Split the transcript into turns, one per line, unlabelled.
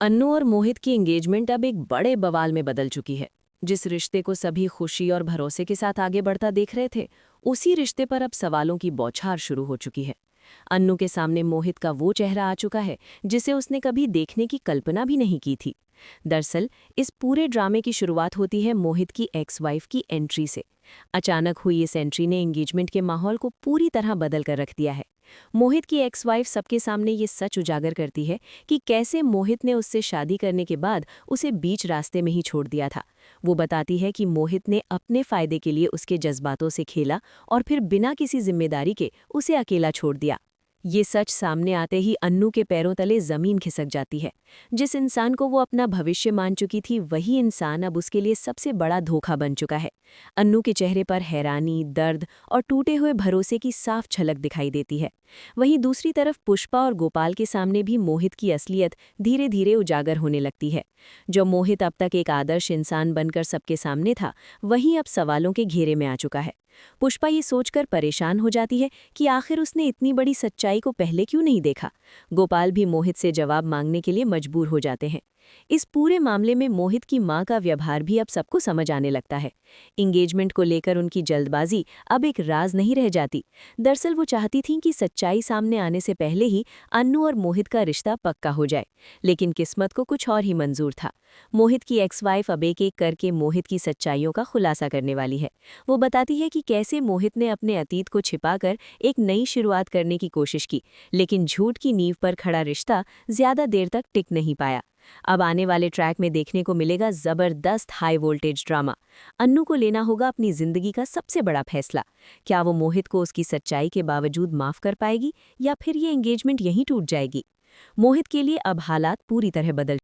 अन्नू और मोहित की एंगेजमेंट अब एक बड़े बवाल में बदल चुकी है। जिस रिश्ते को सभी खुशी और भरोसे के साथ आगे बढ़ता देख रहे थे, उसी रिश्ते पर अब सवालों की बौछार शुरू हो चुकी है। अन्नू के सामने मोहित का वो चेहरा आ चुका है जिसे उसने कभी देखने की कल्पना भी नहीं की थी। दरअसल इस पूरे ड्रामे की शुरुआत होती है मोहित की एक्स वाइफ की एंट्री से। अचानक हुई इस एंट्री ने एंगेजमेंट के माहौल को पूरी तरह बदल कर रख दिया है। मोहित की एक्स वाइफ सबके सामने ये सच उजागर करती है कि कैसे मोहित ने उससे शादी करने के बाद उसे बीच रास्ते में ही छोड़ दिया था। वो बताती है कि मोहित ने अपने फायदे के लिए उसके जज्बातों से खेला और फिर बिना किसी जिम्मेदारी के उसे अकेला छोड़ दिया। ये सच सामने आते ही अन्नू के पैरों तले जमीन खिसक जाती है। जिस इंसान को वो अपना भविष्य मान चुकी थी, वही इंसान अब उसके लिए सबसे बड़ा धोखा बन चुका है। अन्नू के चेहरे पर हैरानी, दर्द और टूटे हुए भरोसे की साफ झलक दिखाई देती है। वहीं दूसरी तरफ पुष्पा और गोपाल के सामने भी मोहित की असलियत धीरे धीरे उजागर होने लगती है। जो मोहित अब तक एक आदर्श इंसान बनकर सबके सामने था, वहीं अब सवालों के घेरे में आ चुका है। पुष्पा ये सोचकर परेशान हो जाती है कि आखिर उसने इतनी बड़ी सच्चाई को पहले क्यों नहीं देखा। गोपाल भी मोहित से जवाब मांगने के लिए मजबूर हो जाते हैं। इस पूरे मामले में मोहित की मां का व्यवहार भी अब सबको समझ आने लगता है। इंगेजमेंट को लेकर उनकी जल्दबाजी अब एक राज नहीं रह जाती। दरअसल वो चाहती थीं कि सच्चाई सामने आने से पहले ही अन्नू और मोहित का रिश्ता पक्का हो जाए, लेकिन किस्मत को कुछ और ही मंजूर था। मोहित की एक्स वाइफ अब एक एक करके मोहित की सच्चाइयों का खुलासा करने वाली है। वो बताती है कि कैसे मोहित ने अपने अतीत को छिपाकर एक नई शुरुआत करने की कोशिश की, लेकिन झूठ की नींव पर खड़ा रिश्ता ज्यादा देर तक टिक नहीं पाया। अब आने वाले ट्रैक में देखने को मिलेगा जबरदस्त हाई वोल्टेज ड्रामा। अन्नू को लेना होगा अपनी जिंदगी का सबसे बड़ा फैसला। क्या वो मोहित को उसकी सच्चाई के बावजूद माफ कर पाएगी, या फिर ये एंगेजमेंट यहीं टूट जाएगी। मोहित के लिए अब हालात पूरी तरह बदल